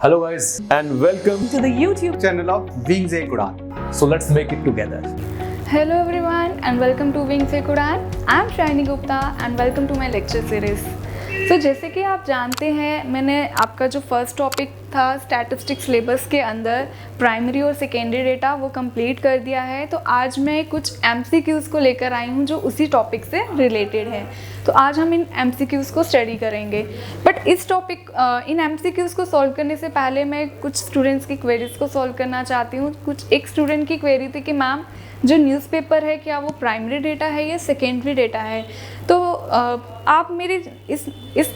Hello guys and welcome to the YouTube channel of Wings Ek Udan. So let's make it together. Hello everyone and welcome to Wings Ek Udan. I am Shrini Gupta and welcome to my lecture series. तो जैसे कि आप जानते हैं, मैंने आपका जो first topic था स्टैटिस्टिक्स सिलेबस के अंदर प्राइमरी और सेकेंडरी डेटा वो कंप्लीट कर दिया है। तो आज मैं कुछ MCQs को लेकर आई हूँ जो उसी टॉपिक से रिलेटेड है। तो आज हम इन MCQs को स्टडी करेंगे। बट इस टॉपिक इन MCQs को सॉल्व करने से पहले मैं कुछ स्टूडेंट्स की क्वेरीज को सॉल्व करना चाहती हूँ। एक स्टूडेंट की क्वेरी थी कि मैम जो न्यूज़पेपर है क्या वो प्राइमरी डेटा है या सेकेंडरी डेटा है। तो आप मेरी इस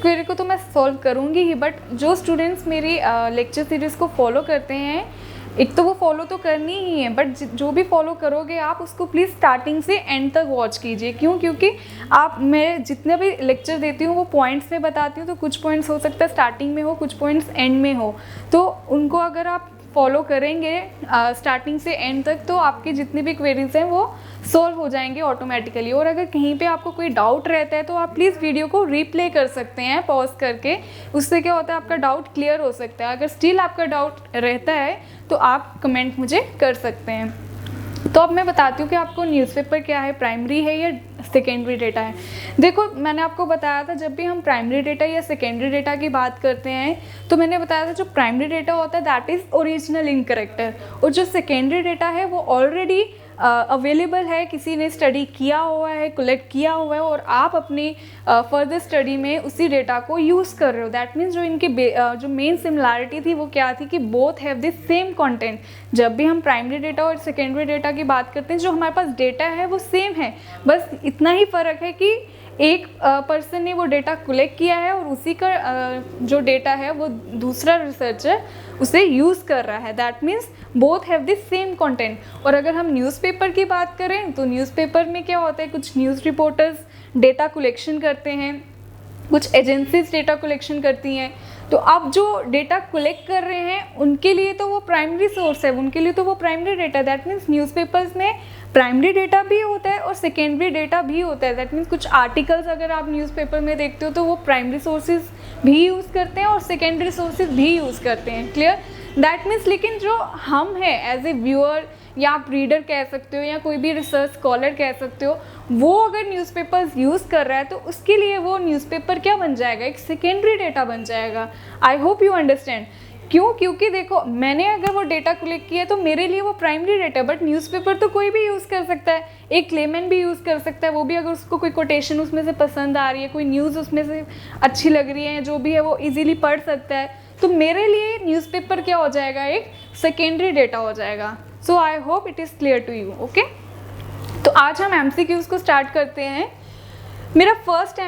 क्वेरी को तो मैं सॉल्व करूँगी ही, बट जो स्टूडेंट्स मेरी लेक्चर सीरीज़ को फॉलो करते हैं, एक तो वो फॉलो तो करनी ही है, बट जो भी फॉलो करोगे आप उसको प्लीज़ स्टार्टिंग से एंड तक वॉच कीजिए। क्योंकि मैं जितने भी लेक्चर देती हूँ वो पॉइंट्स में बताती हूँ। तो कुछ पॉइंट्स हो सकता है स्टार्टिंग में हो, कुछ पॉइंट्स एंड में हो, तो उनको अगर आप फॉलो करेंगे स्टार्टिंग से एंड तक तो आपकी जितनी भी क्वेरीज हैं वो सॉल्व हो जाएंगे ऑटोमेटिकली। और अगर कहीं पे आपको कोई डाउट रहता है तो आप प्लीज़ वीडियो को रीप्ले कर सकते हैं पॉज करके। उससे क्या होता है, आपका डाउट क्लियर हो सकता है। अगर स्टिल आपका डाउट रहता है तो आप कमेंट मुझे कर सकते हैं। तो अब मैं बताती हूँ कि आपको न्यूज़पेपर क्या है, प्राइमरी है या सेकेंडरी डेटा है। देखो, मैंने आपको बताया था जब भी हम प्राइमरी डेटा या सेकेंडरी डेटा की बात करते हैं तो मैंने बताया था जो प्राइमरी डेटा होता है that is original in character, और जो सेकेंडरी डेटा है वो ऑलरेडी अवेलेबल है, किसी ने स्टडी किया हुआ है, कलेक्ट किया हुआ है, और आप अपनी फर्दर स्टडी में उसी डेटा को यूज़ कर रहे हो। दैट मीन्स जो इनकी जो मेन सिमिलैरिटी थी वो क्या थी कि both have the same content. जब भी हम प्राइमरी डेटा और सेकेंडरी डेटा की बात करते हैं, जो हमारे पास डेटा है वो सेम है, बस इतना ही फ़र्क है कि एक पर्सन ने वो डेटा कलेक्ट किया है और उसी का जो डेटा है वो दूसरा रिसर्चर उसे यूज़ कर रहा है। That means both have the same content. और अगर हम न्यूज़पेपर की बात करें तो न्यूज़पेपर में क्या होता है, कुछ न्यूज़ रिपोर्टर्स डेटा कलेक्शन करते हैं, कुछ एजेंसीज डेटा कलेक्शन करती हैं। तो आप जो डेटा कलेक्ट कर रहे हैं उनके लिए तो वो प्राइमरी सोर्स है, उनके लिए तो वो प्राइमरी डेटा है। दैट मीन्स न्यूज़पेपर्स में प्राइमरी डेटा भी होता है और सेकेंडरी डेटा भी होता है। दैट मीन्स कुछ आर्टिकल्स अगर आप न्यूज़पेपर में देखते हो तो वो प्राइमरी सोर्सेज भी यूज़ करते हैं और सेकेंडरी सोर्सेज भी यूज़ करते हैं। क्लियर? दैट मीन्स लेकिन जो हम हैं एज ए व्यूअर या आप रीडर कह सकते हो या कोई भी रिसर्च स्कॉलर कह सकते हो, वो अगर न्यूज़पेपर्स यूज़ कर रहा है तो उसके लिए वो न्यूज़पेपर क्या बन जाएगा, एक सेकेंडरी डेटा बन जाएगा। आई होप यू अंडरस्टैंड। क्यों? क्योंकि देखो, मैंने अगर वो डेटा कलेक्ट किया तो मेरे लिए वो प्राइमरी डेटा है, बट न्यूज़पेपर तो कोई भी यूज़ कर सकता है, एक लेमैन भी यूज़ कर सकता है, वो भी अगर उसको कोई कोटेशन उसमें से पसंद आ रही है, कोई न्यूज़ उसमें से अच्छी लग रही है, जो भी है वो इजीली पढ़ सकता है। तो मेरे लिए न्यूज़पेपर क्या हो जाएगा, एक सेकेंडरी डेटा हो जाएगा। So I hope it is clear to you. Okay, तो आज हम MCQs को स्टार्ट करते हैं। मेरा फर्स्ट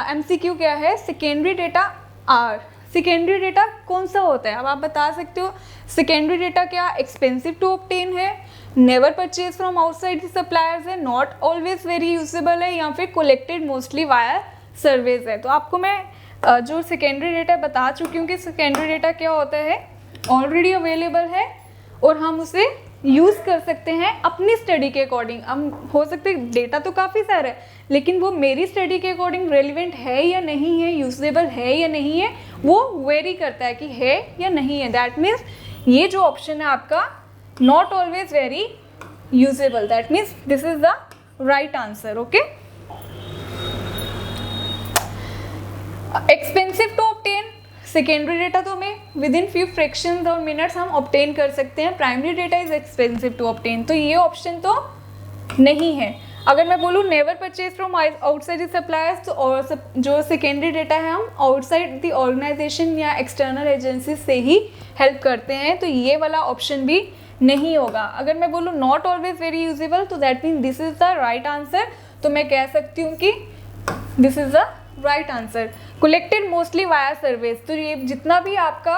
MCQ क्या है, secondary data are. Secondary data कौन सा होता है? अब आप बता सकते हो सेकेंडरी डेटा क्या एक्सपेंसिव टू ऑब्टेन है, never purchase from outside the suppliers है, नॉट ऑलवेज वेरी यूजेबल है, या फिर कलेक्टेड मोस्टली वाया सर्वेज है। तो आपको मैं जो सेकेंडरी डेटा बता चुकी हूँ कि सेकेंडरी डेटा क्या होता है, ऑलरेडी अवेलेबल है और हम उसे यूज़ कर सकते हैं अपनी स्टडी के अकॉर्डिंग। अब हो सकते हैं डेटा तो काफ़ी सारा है, लेकिन वो मेरी स्टडी के अकॉर्डिंग रेलिवेंट है या नहीं है, यूजेबल है या नहीं है, वो वेरी करता है कि है या नहीं है। दैट मीन्स ये जो ऑप्शन है आपका not always very usable, that means this is the right answer. Okay, expensive to obtain secondary data तो हमें विद इन फ्यू फ्रैक्शंस और मिनट्स हम ऑब्टेन कर सकते हैं। Primary data is expensive to obtain, तो ये ऑप्शन तो नहीं है। अगर मैं बोलूँ never purchase from outside the suppliers, तो और जो सेकेंडरी डेटा है हम आउटसाइड द ऑर्गेनाइजेशन या एक्सटर्नल एजेंसी से ही हेल्प करते हैं, तो ये वाला ऑप्शन भी नहीं होगा। अगर मैं बोलूँ नॉट ऑलवेज वेरी यूजेबल, तो that mean this is the right answer. तो मैं कह सकती हूँ कि this is the right answer. Collected mostly via surveys, तो ये जितना भी आपका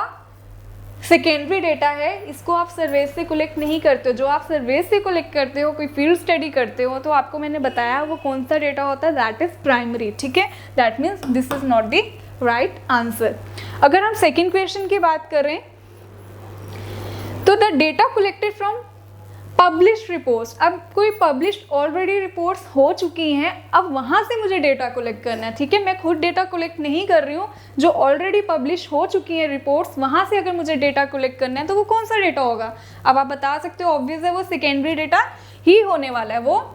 सेकेंडरी डेटा है इसको आप सर्वेज से कलेक्ट नहीं करते हो। जो आप सर्वेज से कलेक्ट करते हो, कोई फील्ड स्टडी करते हो, तो आपको मैंने बताया वो कौन सा डेटा होता है, दैट इज प्राइमरी। ठीक है, that means this is not the right answer. अगर हम सेकेंड क्वेश्चन की बात करें तो the data collected from published reports, अब कोई पब्लिश्ड ऑलरेडी रिपोर्ट्स हो चुकी हैं, अब वहाँ से मुझे डेटा कलेक्ट करना है, ठीक है। मैं खुद डेटा कलेक्ट नहीं कर रही हूँ, जो ऑलरेडी पब्लिश हो चुकी हैं रिपोर्ट्स, वहाँ से अगर मुझे डेटा कलेक्ट करना है तो वो कौन सा डेटा होगा? अब आप बता सकते हो, ऑब्वियस है वो सेकेंडरी डेटा ही होने वाला है। वो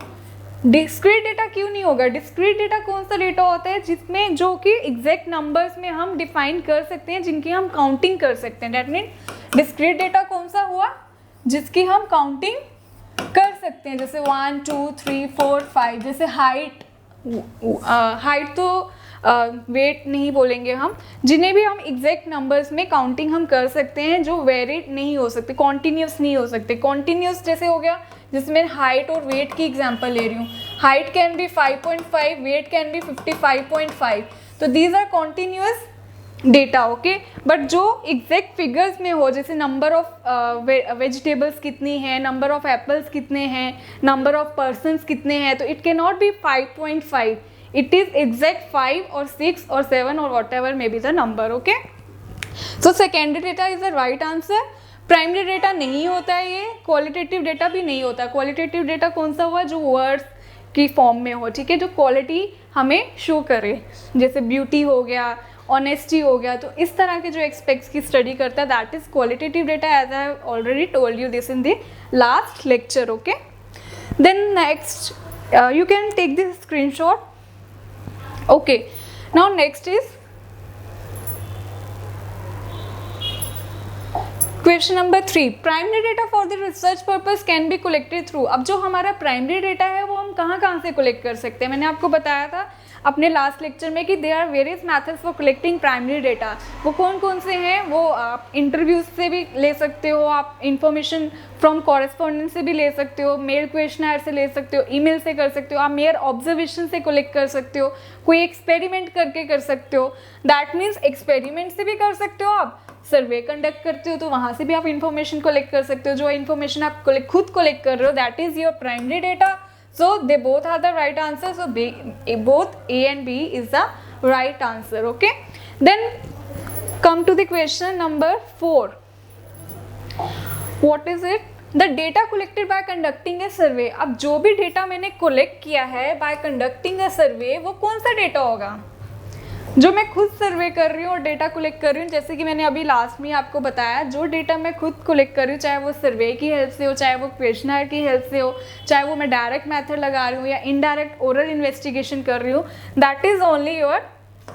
डिस्क्रीट डेटा क्यों नहीं होगा? डिस्क्रीट डेटा कौन सा डेटा होता है जिसमें जो कि एग्जैक्ट नंबर्स में हम डिफाइन कर सकते हैं, जिनकी हम काउंटिंग कर सकते हैं। दैट मीन डिस्क्रीट डेटा कौन सा हुआ? जिसकी हम काउंटिंग कर सकते हैं, जैसे 1 2 3 4 5। जैसे हाइट तो वेट नहीं बोलेंगे हम, जिन्हें भी हम एग्जैक्ट नंबर्स में काउंटिंग हम कर सकते हैं, जो वेरिड नहीं हो सकते, कॉन्टीन्यूस नहीं हो सकते। कॉन्टीन्यूस जैसे हो गया, जिसमें हाइट और वेट की एग्जांपल ले रही हूँ। Height can be 5.5, weight can be 55.5, तो these are continuous data, okay. But जो एग्जैक्ट फिगर्स में हो, जैसे नंबर ऑफ वेजिटेबल्स कितनी है, नंबर ऑफ एप्पल्स कितने हैं, नंबर ऑफ पर्सन्स कितने हैं, तो it can not B 5.5, it is exact 5 और 6 और 7 और what ever may be the number, okay. So secondary data is the right answer. Primary data नहीं होता है, ये क्वालिटेटिव डेटा भी नहीं होता। क्वालिटेटिव डेटा कौन सा हुआ? जो वर्ड्स की फॉर्म में हो, ठीक है, जो क्वालिटी हमें शो करे, जैसे ब्यूटी हो गया, ऑनेस्टी हो गया, तो इस तरह के जो एस्पेक्ट्स की स्टडी करता है, that is qualitative data, as I have already told you this in the last lecture, okay. Then next you can take this screenshot, okay. Now next is question number 3, primary data for the research purpose can be collected through. अब जो हमारा primary data है वो हम कहाँ से collect कर सकते हैं? मैंने आपको बताया था अपने लास्ट लेक्चर में कि there are various methods for collecting primary data. वो कौन कौन से हैं? वो आप इंटरव्यूज से भी ले सकते हो, आप इंफॉर्मेशन फ्रॉम कॉरेस्पॉन्डेंस से भी ले सकते हो, मेल क्वेश्चनर से ले सकते हो, ईमेल से कर सकते हो, आप मेयर ऑब्जर्वेशन से कलेक्ट कर सकते हो, कोई एक्सपेरिमेंट करके कर सकते हो। दैट मीन्स एक्सपेरिमेंट से भी कर सकते हो, आप सर्वे कंडक्ट करते हो तो वहाँ से भी आप इंफॉर्मेशन कलेक्ट कर सकते हो। जो इन्फॉर्मेशन आप खुद कलेक्ट कर रहे हो, that is your primary data. So they both are the right answer. So both A and B is the right answer. Okay. Then come to the question number 4. What is it? The data collected by conducting a survey. अब जो भी data मैंने collect किया है by conducting a survey, वो कौन सा data होगा? जो मैं खुद सर्वे कर रही हूँ और डेटा कलेक्ट कर रही हूँ, जैसे कि मैंने अभी लास्ट में आपको बताया, जो डेटा मैं खुद कलेक्ट कर रही हूँ, चाहे वो सर्वे की हेल्प से हो, चाहे वो क्वेश्चनर की हेल्प से हो, चाहे वो मैं डायरेक्ट मेथड लगा रही हूँ या इनडायरेक्ट ओरल इन्वेस्टिगेशन कर रही हूँ, that is only your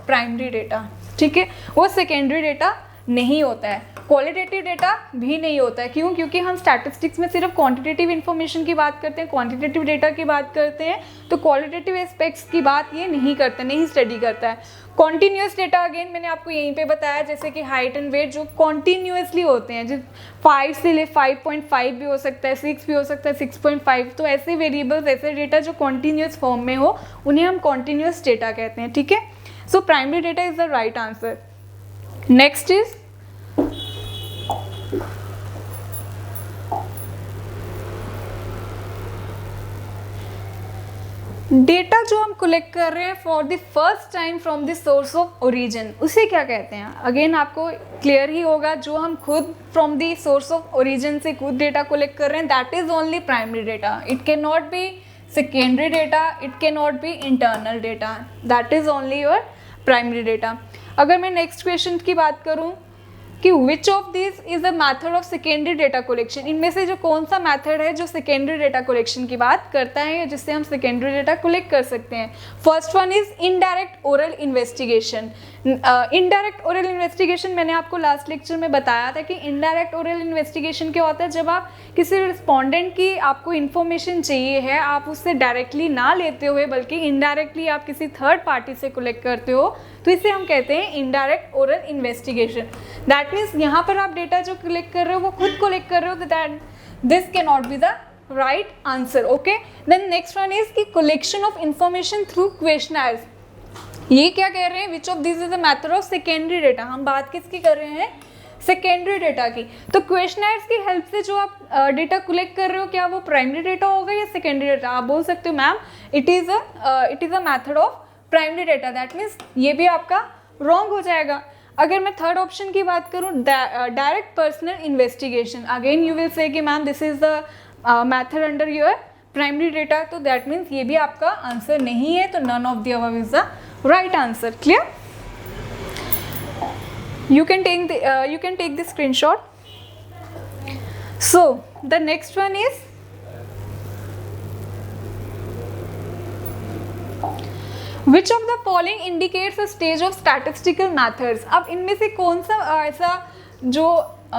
primary data, ठीक है। वो सेकेंडरी डेटा नहीं होता है, क्वालिटेटिव डेटा भी नहीं होता है। क्यों? क्योंकि हम स्टैटिस्टिक्स में सिर्फ क्वांटिटेटिव इन्फॉर्मेशन की बात करते हैं, क्वांटिटेटिव डेटा की बात करते हैं, तो क्वालिटेटिव एस्पेक्ट्स की बात ये नहीं करते, नहीं स्टडी करता है। कॉन्टीन्यूस डेटा अगेन मैंने आपको यहीं पे बताया, जैसे कि हाइट एंड वेट जो कॉन्टीन्यूसली होते हैं, जिस 5 से ले 5.5 भी हो सकता है, 6 भी हो सकता है, 6.5, तो ऐसे वेरिएबल्स, ऐसे डेटा जो कॉन्टीन्यूस फॉर्म में हो, उन्हें हम कॉन्टीन्यूस डेटा कहते हैं, ठीक है। So primary data is the right answer. Next is data जो हम कलेक्ट कर रहे हैं for the first time from the source of origin, उसे क्या कहते हैं? अगेन आपको क्लियर ही होगा, जो हम खुद from the source of origin से खुद डेटा कलेक्ट कर रहे हैं, that is only primary data. It can not B secondary data, it can not B internal data, that is only your primary data. अगर मैं नेक्स्ट क्वेश्चन की बात करूँ कि विच of this is the method of secondary data collection, इनमें से जो कौन सा मैथड है जो सेकेंडरी डेटा कलेक्शन की बात करता है, जिससे हम सेकेंडरी डेटा कलेक्ट कर सकते हैं? First one is indirect oral investigation. Indirect oral investigation मैंने आपको लास्ट लेक्चर में बताया था कि इनडायरेक्ट ओरल इन्वेस्टिगेशन क्या होता है, जब आप किसी रिस्पॉन्डेंट की आपको इन्फॉर्मेशन चाहिए है, आप उससे डायरेक्टली ना लेते हुए बल्कि इनडायरेक्टली आप किसी थर्ड पार्टी से कलेक्ट करते हो, तो इसे हम कहते हैं indirect oral investigation. That means यहाँ पर आप डेटा जो कलेक्ट कर रहे हो वो खुद कलेक्ट कर रहे हो, that this can not be the right answer, okay. Then next one is की collection of information through questionnaires. ये क्या कह रहे हैं? Which of this is the method of secondary data. हम बात किसकी कर रहे हैं? सेकेंडरी डेटा की। तो क्वेश्चनर्स की हेल्प से जो आप डेटा कलेक्ट कर रहे हो, क्या वो प्राइमरी डेटा होगा या सेकेंडरी डेटा? आप बोल सकते हो ma'am it is a method of primary data, that means ये भी आपका रॉन्ग हो जाएगा। अगर मैं थर्ड ऑप्शन की बात करूँ, direct personal investigation, again you will say कि ma'am this is the method under your primary data, तो दैट मीन्स ये भी आपका आंसर नहीं है, तो none of the above is the right answer. Clear? You can take the screenshot. So the next one is which of the following indicates a stage of statistical methods. अब इनमें से कौन सा ऐसा जो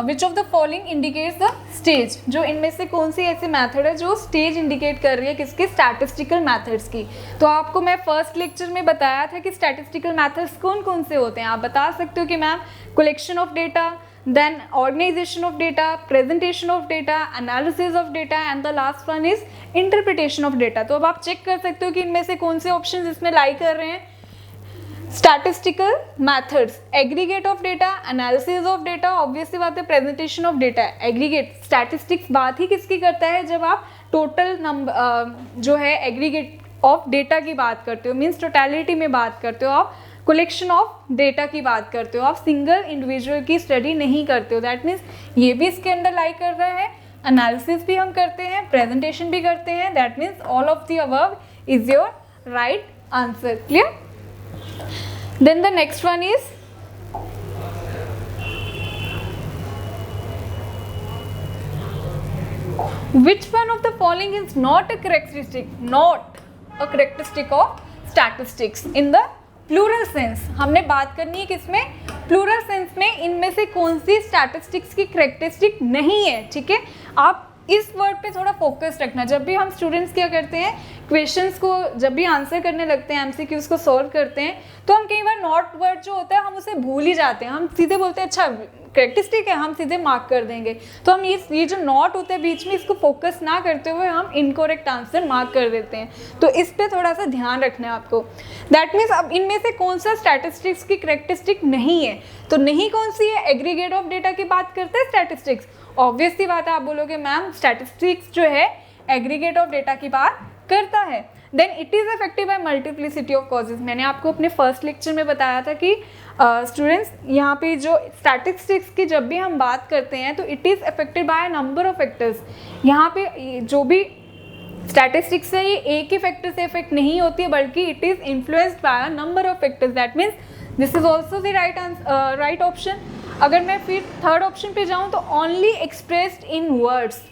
which of the following indicates the stage, जो इनमें से कौन सी ऐसी मेथड है जो स्टेज इंडिकेट कर रही है किसके, स्टैटिस्टिकल मेथड्स की. तो आपको मैं फर्स्ट लेक्चर में बताया था कि स्टैटिस्टिकल मेथड्स कौन कौन से होते हैं. आप बता सकते हो कि ma'am collection of data, then organisation of data, presentation of data, analysis of data and the last one is interpretation of data. तो अब आप चेक कर सकते हो कि इनमें से कौन से ऑप्शन इसमें लाई कर रहे हैं. Statistical methods, aggregate of data, analysis of data, obviously बात है presentation of data. Aggregate statistics बात ही किसकी करता है, जब आप टोटल नंबर जो है एग्रीगेट ऑफ डेटा की बात करते हो, मीन्स टोटलिटी में बात करते हो, आप कलेक्शन ऑफ डेटा की बात करते हो, आप सिंगल इंडिविजुअल की स्टडी नहीं करते हो. दैट मीन्स ये भी इसके अंदर लाई कर रहा है. एनालिसिस भी हम करते हैं, प्रेजेंटेशन भी करते हैं. That means all of the above is your right answer. Clear? Then the next one is which one of the following is not a characteristic of statistics in the plural sense. हमने बात करनी है किसमें, plural sense में. इनमें से कौन सी statistics की करेक्टरिस्टिक नहीं है. ठीक है, आप इस वर्ड पे थोड़ा फोकस रखना. जब भी हम स्टूडेंट्स क्या करते हैं, क्वेश्चंस को जब भी आंसर करने लगते हैं, एमसीक्यूज को सॉल्व करते हैं, तो हम कई बार नॉट वर्ड जो होता है हम उसे भूल ही जाते हैं. हम सीधे बोलते हैं अच्छा करेक्टरिस्टिक है, हम सीधे मार्क कर देंगे. तो हम ये जो नॉट होते हैं बीच में, इसको फोकस ना करते हुए हम इनकरेक्ट आंसर मार्क कर देते हैं. तो इस पर थोड़ा सा ध्यान रखना है आपको. दैट मीन्स अब इनमें से कौन सा स्टैटिस्टिक्स की करेक्टरिस्टिक नहीं है, तो नहीं कौन सी है, एग्रीगेट ऑफ डेटा की बात करते हैं स्टैटिस्टिक्स. ऑब्वियसली बात है, आप बोलोगे मैम स्टैटिस्टिक्स जो है एग्रीगेट ऑफ डेटा की बात करता है. Then it is affected by multiplicity of causes. मैंने आपको अपने फर्स्ट लेक्चर में बताया था कि स्टूडेंट्स यहाँ पे जो स्टैटिस्टिक्स की जब भी हम बात करते हैं तो it is affected by number of factors. यहाँ पे जो भी स्टैटिस्टिक्स है ये एक ही फैक्टर से इफेक्ट नहीं होती है, बल्कि it is influenced by a number of factors. That means this is also the right option. अगर मैं फिर थर्ड ऑप्शन पे जाऊँ तो ओनली एक्सप्रेस्ड इन वर्ड्स.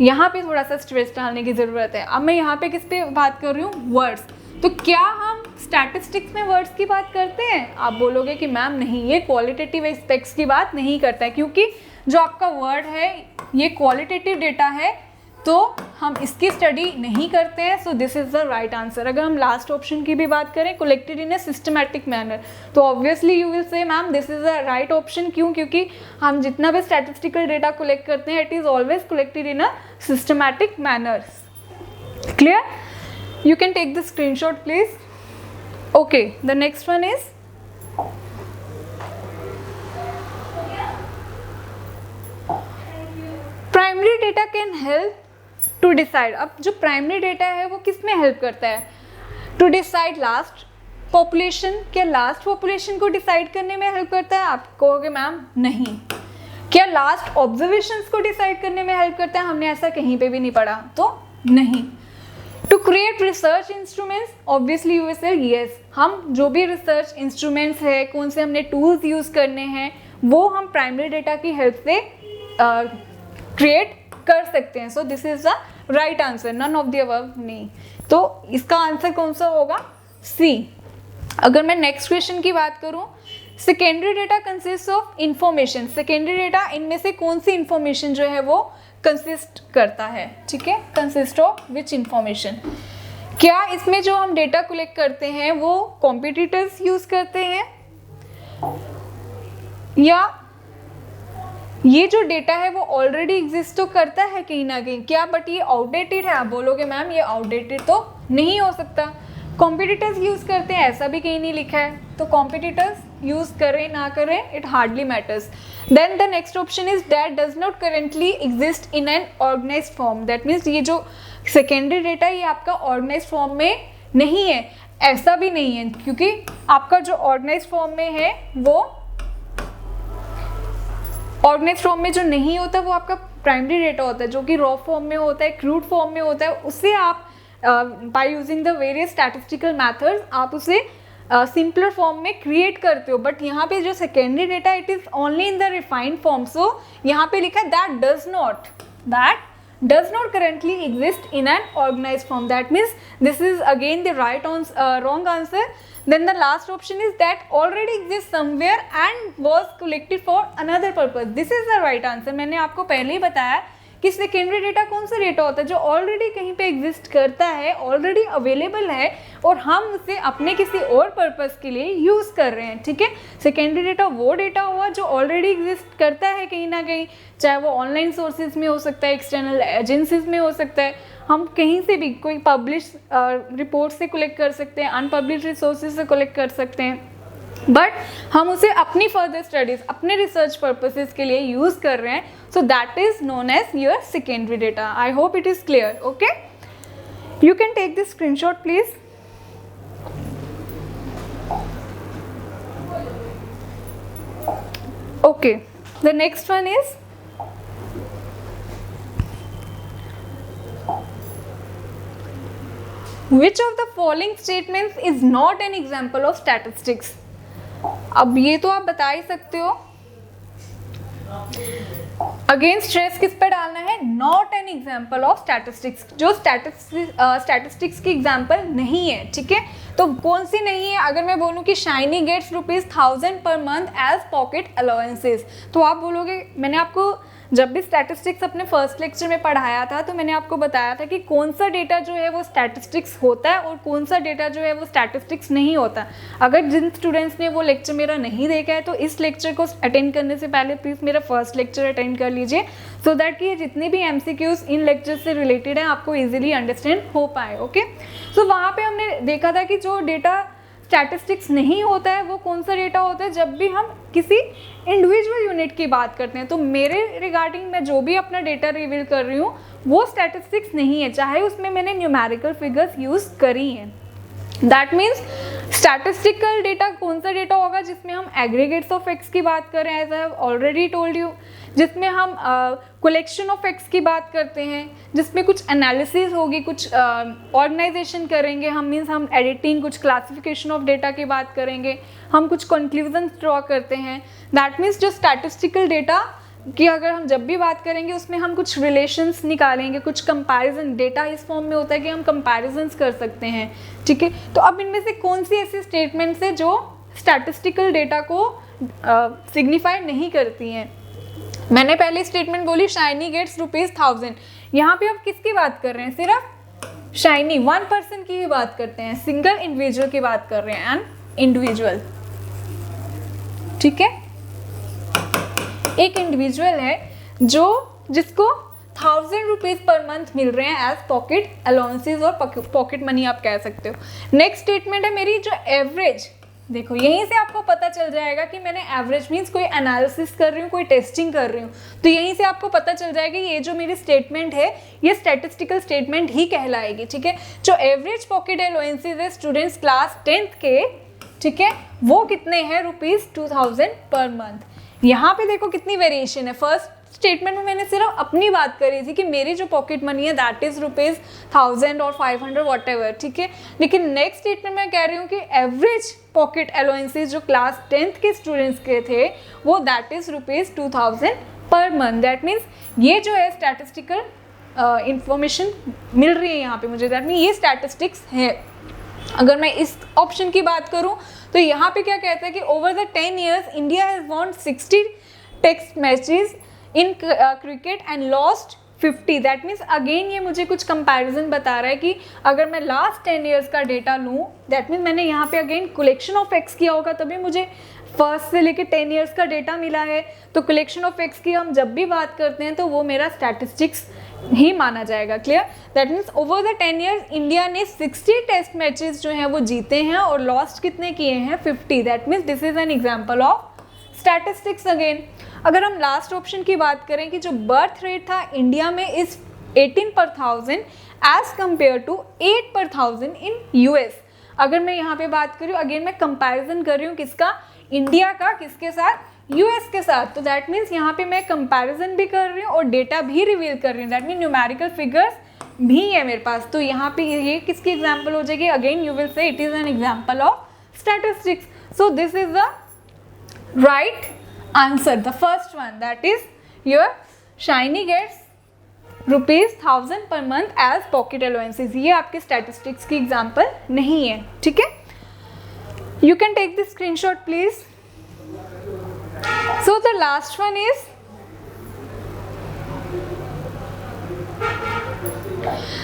यहाँ पे थोड़ा सा स्ट्रेस डालने की ज़रूरत है. अब मैं यहाँ पे किस पे बात कर रही हूँ, वर्ड्स. तो क्या हम स्टैटिस्टिक्स में वर्ड्स की बात करते हैं? आप बोलोगे कि मैम नहीं, ये क्वालिटेटिव एस्पेक्ट्स की बात नहीं करता है, क्योंकि जो आपका वर्ड है ये क्वालिटेटिव डेटा है, तो हम इसकी स्टडी नहीं करते हैं. So this is the right answer. अगर हम लास्ट ऑप्शन की भी बात करें, collected in a systematic manner, तो obviously you will say ma'am this is the right option. क्यों? क्योंकि हम जितना भी स्टैटिस्टिकल डेटा कलेक्ट करते हैं it is always collected in a systematic manners. Clear? You can take the screenshot please. Okay, the next one is primary data can help to decide. अब जो primary data है वो किस में help करता है, टू डिसाइड लास्ट पॉपुलेशन. क्या last population को डिसाइड करने में हेल्प करता है? आप कहोगे मैम नहीं. क्या लास्ट ऑब्जर्वेशंस को डिसाइड करने में हेल्प करता है? हमने ऐसा कहीं पे भी नहीं पढ़ा, तो नहीं. To create research instruments, obviously you will say yes. हम जो भी रिसर्च इंस्ट्रूमेंट्स है, कौन से हमने टूल्स यूज़ करने हैं, वो हम प्राइमरी डेटा की हेल्प से क्रिएट कर सकते हैं. So this is the right answer. None of the above नहीं. तो इसका आंसर कौन सा होगा? सी. अगर मैं नेक्स्ट क्वेश्चन की बात करूं, secondary data consist of information. Secondary data इनमें से कौन सी इंफॉर्मेशन जो है वो कंसिस्ट करता है? ठीक है, कंसिस्ट ऑफ विच इंफॉर्मेशन. क्या इसमें जो हम डेटा कलेक्ट करते हैं वो कॉम्पिटिटर्स यूज करते हैं, या ये जो डेटा है वो ऑलरेडी एग्जिस्ट तो करता है कहीं ना कहीं? क्या बट ये आउटडेटेड है? आप बोलोगे मैम ये आउटडेटेड तो नहीं हो सकता. कॉम्पिटिटर्स यूज़ करते हैं, ऐसा भी कहीं नहीं लिखा है. तो कॉम्पिटिटर्स यूज़ करें ना करें, it hardly matters. Then the next option is that does not currently exist in an organised form. That means ये जो सेकेंडरी डेटा ये आपका ऑर्गेनाइज्ड फॉर्म में नहीं है. ऐसा भी नहीं है, क्योंकि आपका जो ऑर्गेनाइज्ड फॉर्म में है वो ऑर्गेनाइज फॉर्म में जो नहीं होता वो आपका प्राइमरी डेटा होता है, जो कि रॉ फॉर्म में होता है, क्रूड फॉर्म में होता है। उससे आप by using the various statistical methods आप उसे सिंपलर फॉर्म में क्रिएट करते हो। बट यहाँ पे जो secondary data it is only in the refined form. So यहाँ पे लिखा है that does not currently exist in an organized form. That means this is again the wrong answer. Then the last option is that already exists somewhere and was collected for another purpose. This is the right answer. मैंने आपको पहले ही बताया कि secondary data कौन सा data होता है जो ऑलरेडी कहीं पे एग्जिस्ट करता है, ऑलरेडी अवेलेबल है और हम उसे अपने किसी और पर्पस के लिए यूज़ कर रहे हैं। ठीक है, सेकेंडरी डेटा वो डेटा हुआ जो ऑलरेडी एग्जिस्ट करता है कहीं ना कहीं, चाहे वो ऑनलाइन सोर्सेज में हो सकता है, एक्सटर्नल एजेंसीज में हो सकता है, हम कहीं से भी कोई पब्लिश रिपोर्ट से कलेक्ट कर सकते हैं, अनपब्लिश रिसोर्सेज से कलेक्ट कर सकते हैं, बट हम उसे अपनी फर्दर स्टडीज, अपने रिसर्च पर्पसेस के लिए यूज कर रहे हैं। So that is known as your secondary data. I hope it is clear. Okay, you can take this screenshot please. Okay, the next one is which of the following statements is not an example of statistics? अब ये तो आप बता ही सकते हो। Again stress किस पे डालना है? Not an example of statistics, जो स्टैटिस्टिक्स की एग्जाम्पल नहीं है। ठीक है, तो कौन सी नहीं है? अगर मैं बोलूँ कि shiny gets ₹1000 per month as pocket allowances, तो आप बोलोगे, मैंने आपको जब भी स्टैटिस्टिक्स अपने फर्स्ट लेक्चर में पढ़ाया था तो मैंने आपको बताया था कि कौन सा डेटा जो है वो स्टैटिस्टिक्स होता है और कौन सा डेटा जो है वो स्टैटिस्टिक्स नहीं होता। अगर जिन स्टूडेंट्स ने वो लेक्चर मेरा नहीं देखा है तो इस लेक्चर को अटेंड करने से पहले प्लीज़ मेरा फर्स्ट लेक्चर अटेंड कर लीजिए, सो दैट कि ये जितने भी MCQs इन लेक्चर से रिलेटेड हैं आपको ईजिली अंडरस्टैंड हो पाए। ओके, सो वहाँ पर हमने देखा था कि जो डेटा स्टैटिस्टिक्स नहीं होता है वो कौन सा डेटा होता है? जब भी हम किसी इंडिविजुअल यूनिट की बात करते हैं। तो मेरे रिगार्डिंग मैं जो भी अपना डेटा रिवील कर रही हूँ वो स्टैटिस्टिक्स नहीं है, चाहे उसमें मैंने न्यूमेरिकल फिगर्स यूज़ करी हैं। दैट मीन्स स्टैटिस्टिकल डेटा कौन सा डेटा होगा? जिसमें हम एग्रीगेट्स ऑफ फैक्ट्स की बात करें, as I have already told you, जिसमें हम कलेक्शन ऑफ फैक्ट्स की बात करते हैं, जिसमें कुछ एनालिसिस होगी, कुछ ऑर्गेनाइजेशन करेंगे हम, मीन्स हम एडिटिंग, कुछ क्लासिफिकेशन ऑफ डेटा की बात करेंगे, हम कुछ कंक्लूजन ड्रॉ करते हैं। दैट मीन्स जो स्टैटिस्टिकल डेटा कि अगर हम जब भी बात करेंगे उसमें हम कुछ रिलेशंस निकालेंगे, कुछ कंपैरिजन, डेटा इस फॉर्म में होता है कि हम कंपैरिजंस कर सकते हैं। ठीक है, तो अब इनमें से कौन सी ऐसी स्टेटमेंट्स है जो स्टैटिस्टिकल डेटा को सिग्निफाई नहीं करती हैं? मैंने पहले स्टेटमेंट बोली शाइनी गेट्स ₹1000। यहाँ पे अब किसकी बात कर रहे हैं? सिर्फ शाइनी, वन पर्सन की ही बात करते हैं, सिंगल इंडिविजुअल की बात कर रहे हैं, एन इंडिविजुअल। ठीक है, एक इंडिविजुअल है जिसको ₹1000 पर मंथ मिल रहे हैं एज पॉकेट अलाउंसेस और पॉकेट मनी आप कह सकते हो। नेक्स्ट स्टेटमेंट है मेरी जो एवरेज। देखो यहीं से आपको पता चल जाएगा कि मैंने एवरेज मीन्स कोई एनालिसिस कर रही हूँ, कोई टेस्टिंग कर रही हूँ, तो यहीं से आपको पता चल जाएगा ये जो मेरी स्टेटमेंट है ये स्टैटिस्टिकल स्टेटमेंट ही कहलाएगी। ठीक है, जो एवरेज पॉकेट अलाउंसेस है स्टूडेंट्स क्लास 10th के, ठीक है, वो कितने हैं? ₹2000 पर मंथ। यहाँ पे देखो कितनी वेरिएशन है। फर्स्ट स्टेटमेंट में मैंने सिर्फ अपनी बात करी थी कि मेरी जो पॉकेट मनी है दैट इज ₹1000 और 500 वॉट एवर। ठीक है, लेकिन नेक्स्ट स्टेटमेंट में कह रही हूँ कि एवरेज पॉकेट अलाउंसेस जो क्लास 10th के स्टूडेंट्स के थे वो that is ₹2000 per month. That means ये जो है स्टैटिस्टिकल इंफॉर्मेशन मिल रही है यहाँ पे मुझे, दैट मीन ये स्टैटिस्टिक्स है। अगर मैं इस ऑप्शन की बात करूं तो यहाँ पे क्या कहता है कि over the 10 years India has won 60 test matches in cricket and lost 50। That means again ये मुझे कुछ कंपैरिजन बता रहा है कि अगर मैं लास्ट 10 years का डेटा लूँ, दैट मीन्स मैंने यहाँ पे अगेन कलेक्शन ऑफ फैक्ट्स किया होगा तभी मुझे फर्स्ट से लेके 10 years का डेटा मिला है। तो कलेक्शन ऑफ फैक्ट्स की हम जब भी बात करते हैं तो वो मेरा स्टैटिस्टिक्स ही माना जाएगा। Clear? That means over the 10 years India ने 60 टेस्ट मैचेस जो हैं वो जीते हैं और लॉस्ट कितने किए हैं? 50। That means this is an example of statistics. Again अगर हम लास्ट ऑप्शन की बात करें कि जो बर्थ रेट था इंडिया में इज 18 पर 1000 एज कम्पेयर टू 8 पर 1000 इन US। अगर मैं यहाँ पे बात करूँ, अगेन मैं कंपैरिजन कर रही हूँ किसका? इंडिया का किसके साथ? यूएस के साथ, तो दैट मीन्स यहाँ पे मैं कंपैरिजन भी कर रही हूँ और डेटा भी रिवील कर रही हूँ, दैट मीन न्यूमेरिकल फिगर्स भी है मेरे पास। तो यहाँ पे ये किसकी एग्जाम्पल हो जाएगी? अगेन यू विल से it is an example of statistics. So this is the right answer, the first one, that is your Shiny gets ₹1000 per month as pocket allowances. ये आपके स्टैटिस्टिक्स की एग्जाम्पल नहीं है, ठीक है? You can take the screenshot please. So the last one is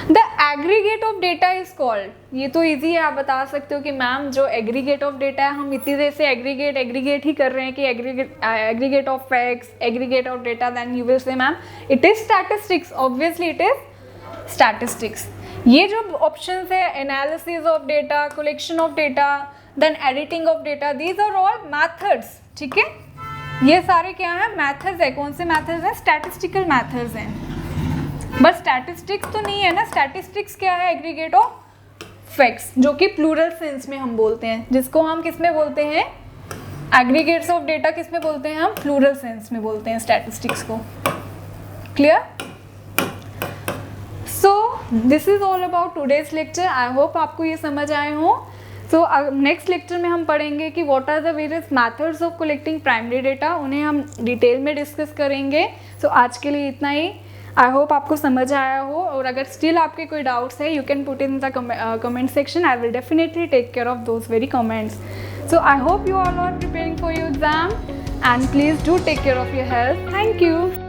the aggregate of data is called. ये तो easy है, आप बता सकते हो कि मैम जो एग्रीगेट ऑफ डेटा है, हम इतनी देर से एग्रीगेट ही कर रहे हैं कि aggregate of facts, aggregate of data, then you will say ma'am it is statistics. Obviously it is statistics. ये जो ऑप्शंस है, analysis of data, collection of data, then editing of data, these are all methods, ठीक है? ये सारे क्या है? Methods है. कौन से मैथड्स हैं? स्टैटिस्टिकल मैथड्स हैं. बट स्टैटिस्टिक्स तो नहीं है ना. स्टैटिस्टिक्स क्या है? एग्रीगेट ऑफ फैक्ट्स, जो कि प्लूरल सेंस में हम बोलते हैं, जिसको हम किस में बोलते हैं? एग्रीगेट्स ऑफ डेटा किस में बोलते हैं हम? प्लूरल सेंस में बोलते हैं स्टैटिस्टिक्स को. Clear? So this is all about today's lecture. I hope आपको ये समझ आए हो. सो नेक्स्ट लेक्चर में हम पढ़ेंगे कि what are the various methods of collecting primary data. उन्हें हम डिटेल में डिस्कस करेंगे. सो आज के लिए इतना ही. आई होप आपको समझ आया हो, और अगर स्टिल आपके कोई डाउट्स है, you can put in the comment section. I will definitely take care of those very comments. So I hope you all are preparing for your exam, and please do take care of your health. Thank you.